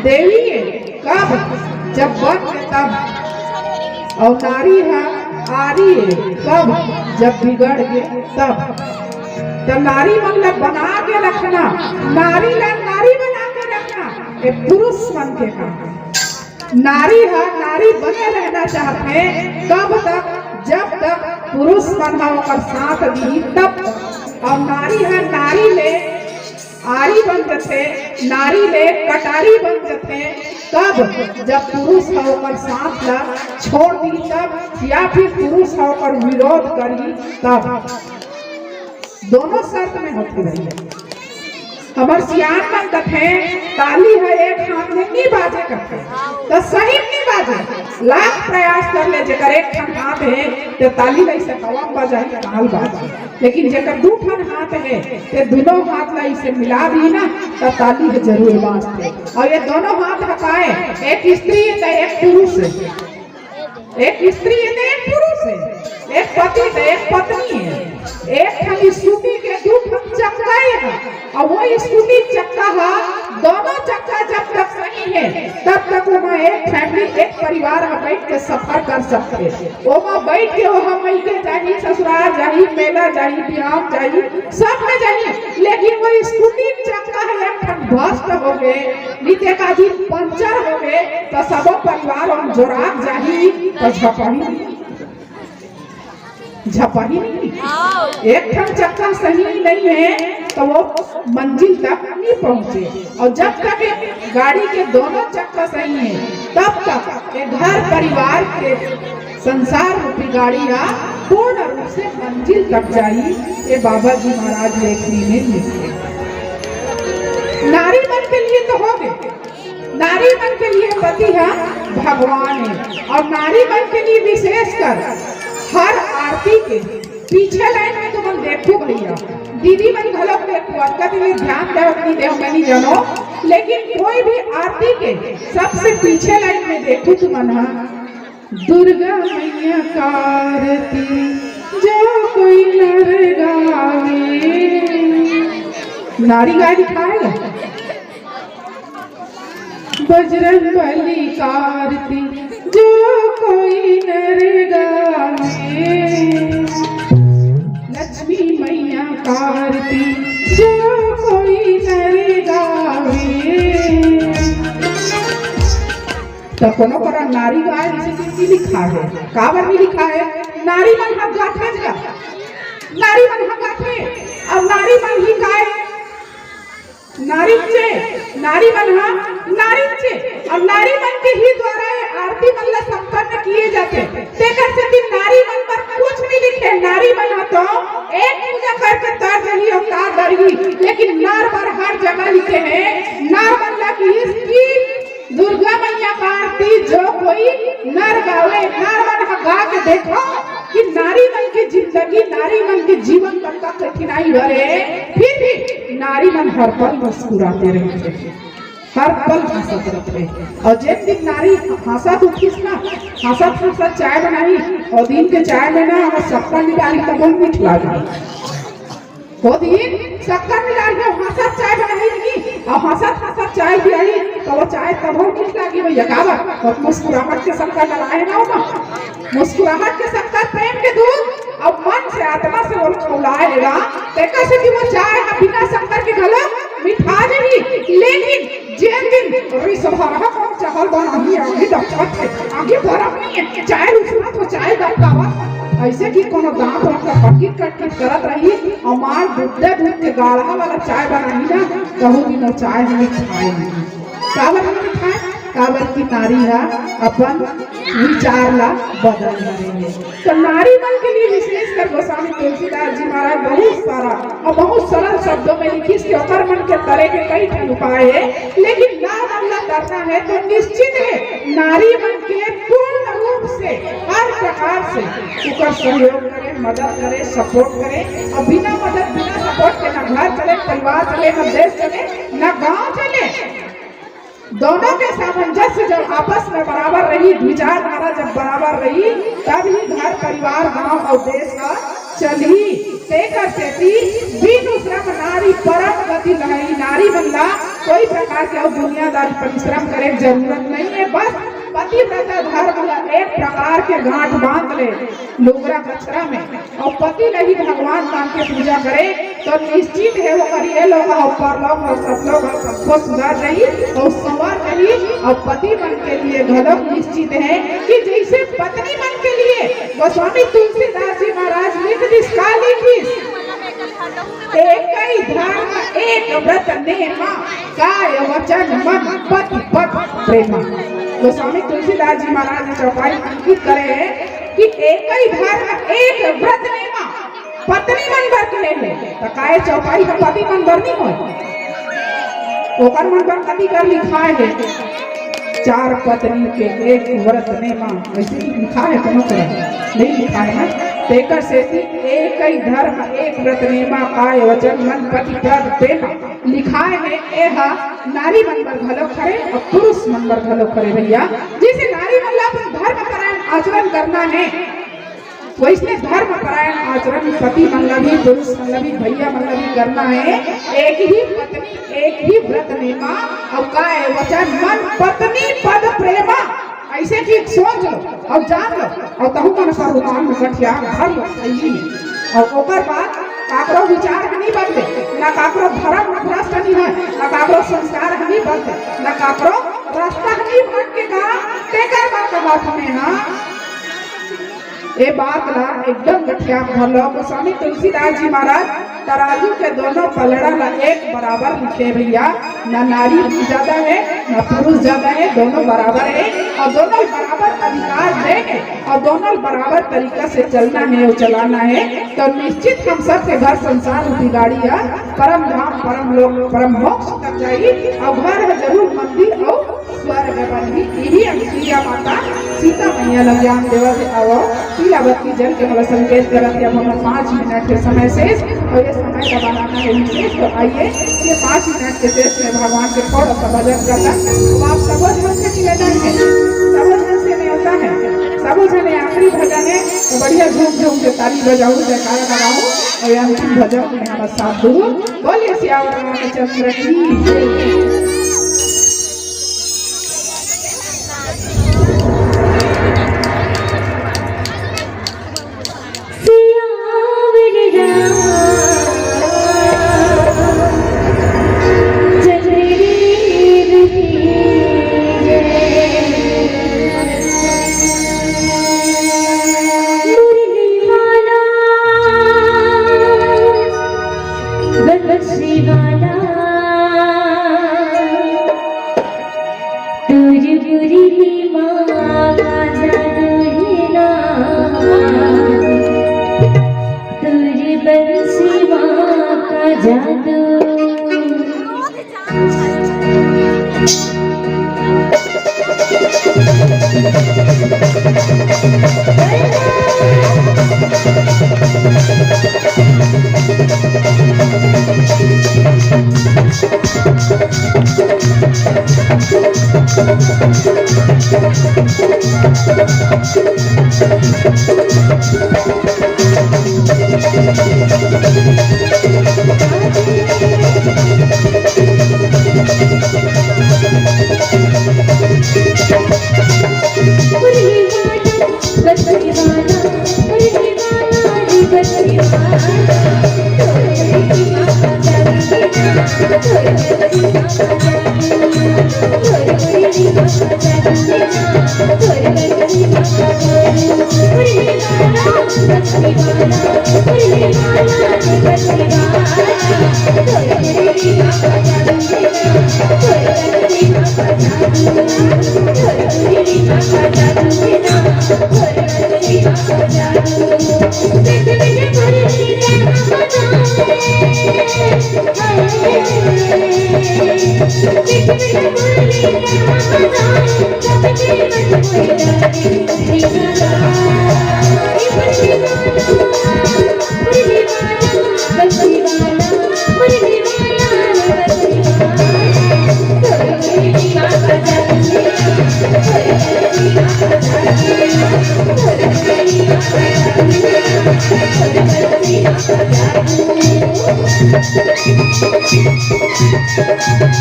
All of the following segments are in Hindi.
देवी है कब जब बन तब, और नारी है आरी है कब जब बिगड़ गए तब। तो नारी मतलब बना के रखना, नारी बना के रखना एक पुरुष मन के काम। नारी है नारी बने रहना चाहते हैं कब तक जब तक पुरुष मन और साथ दी तब तक। और नारी है नारी ले आरी बन जाते, नारी ले कटारी बन जाते कब जब पुरुष होकर साथ ला छोड़ दी तब, या फिर पुरुष होकर विरोध करी तब। दोनों शर्त में होती रही है। हमार सियान मन कथे ताली है एक हाथ में नहीं बाजे करते तो सही नहीं बाजे, लाख प्रयास कर ले जेकर एक ठन हाथ है तो ताली लइसे हवा बजाई ताल बाजे, लेकिन जेकर दू ठन हाथ है तो दोनों हाथ लइसे मिला दी ना तो ताली है जरूर बाजते। और ये दोनों हाथ हकाए, एक स्त्री है तो एक पुरुष है, एक स्त्री है तो एक पुरुष है, एक पति तो एक पत्नी है, एक ठन स्कूटी के दू ठन चक्का है और वो स्कूटी चक्का है, दोनों चक्का जब तक सही है तब तक वहाँ एक फैमिली एक परिवार में बैठ के सफर कर सकते। वहाँ बैठ के वहाँ मिलके जाही, ससुराल जाही, मेला जाही, बिहार जाही, सब में जाही, लेकिन वो स्कूटी चक्का है एक ठन भ्रष्ट हो गए, नीचे का जी पंचर हो गए तो सब परिवार और जोराक जाही तो झपही नहीं। एक ठन चक्का सही नहीं है तो वो मंजिल तक नहीं पहुंचे। और जब तक गाड़ी के दोनों चक्का सही है तब तक एक घर परिवार के संसार रूपी गाड़ियां पूर्ण रूप से मंजिल तक जाई। ये बाबा जी महाराज लेखनी में लिखे। नारी मन के लिए तो हो गए, नारी मन के लिए पति है भगवान है, और नारी मन के लिए विशेषकर हर आरती के पीछे लाइन में तुम देखो भैया, दीदी मन घलोक देखो, आपका दिल ध्यान देव नहीं देव मैं नहीं जानो, लेकिन कोई भी आरती के सबसे पीछे लाइन में देखो तुम ना, दुर्गा मैया कारती जो कोई नर गावे, नारी गाय दिखाएगा, बजरंग बली कारती जो कोई नर गावे, लक्ष्मी मैया कारती जो कोई नर गावे। तो कोनो पर नारी गाय इसे लिखा है, काबर में लिखा है, नारी मन हम गाथे जगा, नारी मन हम गाथे, और नारी मन ही गाय नारी चे, नारी मन नारी चे, और नारी मन के ही द्वारा आरती मन संपन्न किए जाते। तेकर से नारी मन पर कुछ नहीं लिखे, नारी मन तो एक पूजा करके तर रही और तार डरगी, लेकिन नार पर हर जगह लिखे हैं, नार मन की इसकी दुर्गा मैया का आरती जो कोई नर गावे। नार मन गा के देखो कि नारी मन की जिंदगी, नारी मन के जीवन तक का कठिनाई भरे, फिर भी नारी मन हर पल मुस्कुराते रहते, हर पल हंसत रहते। और जिस दिन नारी हंसत उठिस ना, हंसत चाय बनाई और दिन के चाय में ना और शक्कर निकाली तब बहुत मीठ लागी, वो दिन शक्कर मिला के हंसत चाय बनाई और हंसत चाय पिलाई तो वो चाय तब बहुत मीठ लागी भैया काबा। और मुस्कुराहट के शक्कर लगाए ना होगा, मुस्कुराहट के शक्कर प्रेम के दूध और मन से आत्मा से वो खौलाएगा, देखा से कि वो चाय बिना शक्कर के गला मिठा नहीं। लेकिन जिन दिन रिसभरा कौन चाहल बनाही आगे दक्षत है, आगे बर्फ नहीं है, चाय रुसना तो चाय दबकावा ऐसे कि कोनो दांत का पकिट कट करत रही और मार दूध के गाढ़ा वाला चाय बनाही ना कहूँ कि न चाय हमें खाए नहीं। काबर हमें खाए, काबर की नारी है अपन विचार ला बदल रही है। तो नारी मन के लिए विशेषकर गोस्वामी तुलसीदास जी महाराज बहुत सारा और बहुत सरल शब्दों में लिखी कि अपर मन के तरह के कई ठन उपाय है, लेकिन ना मन करना है तो निश्चित है नारी मन के पूर्ण रूप से हर प्रकार से उकर सहयोग करे, मदद करे, सपोर्ट करे। और बिना मदद बिना सपोर्ट के ना घर चले, परिवार चले, ना देश चले, ना गाँव चले। दोनों के सामंजस्य जब आपस में बराबर रही, विचारधारा जब बराबर रही, तब ही घर परिवार गांव और देश का चली। तेकर से भी दूसरा नारी परम गति नहीं, नारी बंदा कोई प्रकार के और दुनियादारी परिश्रम करे के जरूरत नहीं है। बस पतिव्रता धर्म का एक प्रकार के गांठ बांध ले लोगरा कचरा में और पति नहीं भगवान मान के पूजा करे तो निश्चित है वो करिए लोग ऊपर लोग और सब लोग सबको सुधार रही और संवार रही और पति मन के लिए घलक निश्चित है कि जैसे पत्नी मन के लिए गोस्वामी तुलसीदास जी महाराज लिख दिस का लिखिस एक ही धर्म एक व्रत नेमा काय वचन मन पति पद प्रेमा। गोस्वामी तुलसीदास जी महाराज ने चौपाई अंकित करे है कि एक ही धर्म एक व्रत नेमा पत्नी मन बर के ले तो काय चौपाई का पति मन बर नहीं हो ओकर मन बर कति कर लिखा है चार पत्नी के एक व्रत नेमा वैसे लिखा है कोनो तरह नहीं लिखा है ना तेकर से एक ही धर्म एक व्रत नेमा काय वचन मन पति पद प्रेमा लिखा है एहा नारी मन बर घलो करे और पुरुष मन बर घलो करे भैया। जैसे नारी मन ला अपन धर्म परायण आचरण करना है वैसे धर्म परायण आचरण पति मन ला भी पुरुष मन ला भी भैया मन ला भी करना है। एक ही पत्नी एक ही व्रत नेमा और काय वचन मन पत्नी पद प्रेमा ऐसे ठीक सोच लो और जान लो और तहु मन सर्वमान में गठिया धर्म सही और ओकर बाद काकरो विचार नहीं बदले ना काकरो धर्म भ्रष्ट नहीं है ना काकरो संस्कार नहीं बदले ना काकरो रास्ता नहीं भटकेगा तेकर बात में हां ये बात ला एकदम गठिया भलो। गोस्वामी तुलसीदास जी महाराज तराजू के दोनों पलड़ा ला एक बराबर लिखे भैया ना नारी ज्यादा है ना पुरुष ज्यादा है दोनों बराबर है और दोनों बराबर अधिकार देंगे और दोनों बराबर तरीका से चलना है और चलाना है तो निश्चित हम सब के घर संसार रूपी गाड़ी है परम धाम परम लोक परम मोक्ष तक जाएगी और घर है जरूर मंदिर और स्वर्ग बनी। यही हम सीता माता सीता मैया लग ज्ञान देवा के आओ शीलावती जल के मतलब संकेत करत के हम 5 मिनट के समय शेष और ये समय का बनाना है विशेष तो आइए ये 5 मिनट के शेष में भगवान के थोड़ा सा भजन करना तो आप सब जन से निवेदन है सब जन से न्योता है सब जन आखिरी भजन है तो बढ़िया झूम झूम के ताली बजाओ जयकारा लगाओ और अंतिम भजन में हम साथ दो बोलिए सियावर रामचंद्र की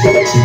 Thank you.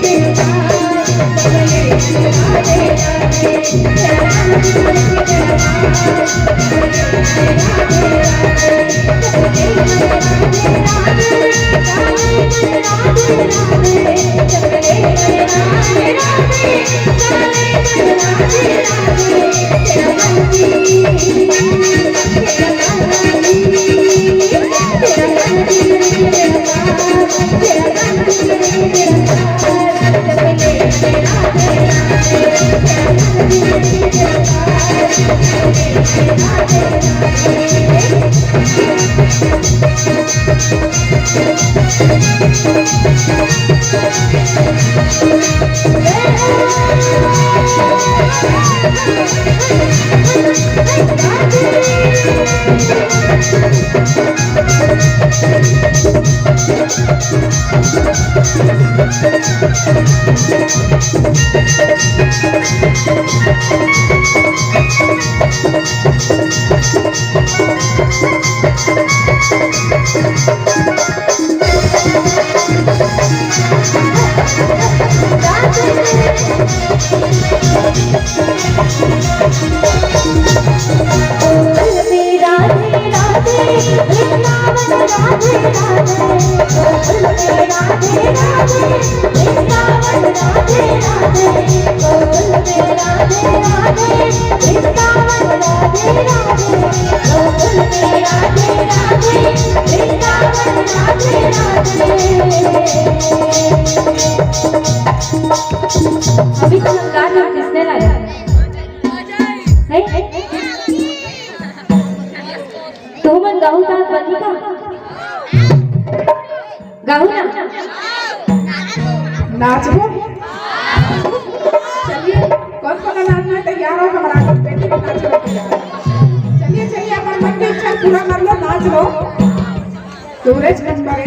तेरा अभी तो गाना किसने लाया है? तो मन गाऊ ता बनी का गाऊ ना नाचबो। चलिए कौन कौन नाचना है तैयार हो हमारा बेटी को नाच लो। चलिए चलिए अपन मन की इच्छा पूरा कर लो, नाच लो। सूरज नंबर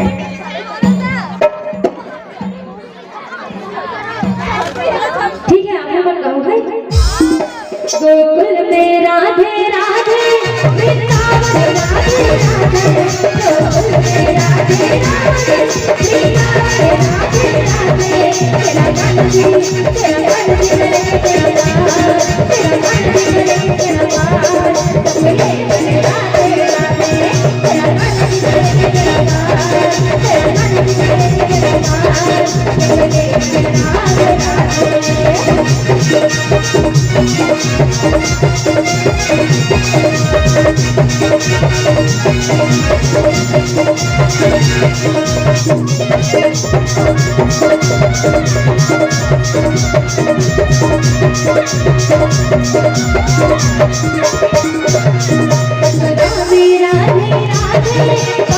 ठीक है आपने मन गाऊ भाई। गोकुल में राधे राधे वृंदावन राधे राधे, गोकुल में राधे राधे वृंदावन राधे राधे। तेरा मन जी तेरा मन जी मेरे तेरा मन जी मेरे तेरा मान, सबके लिए राधे राधे। तेरा मन जी मेरे तेरा मान, तेरा मन जी मेरे तेरा मान, सबके लिए राधे राधे। राधे राधे राधे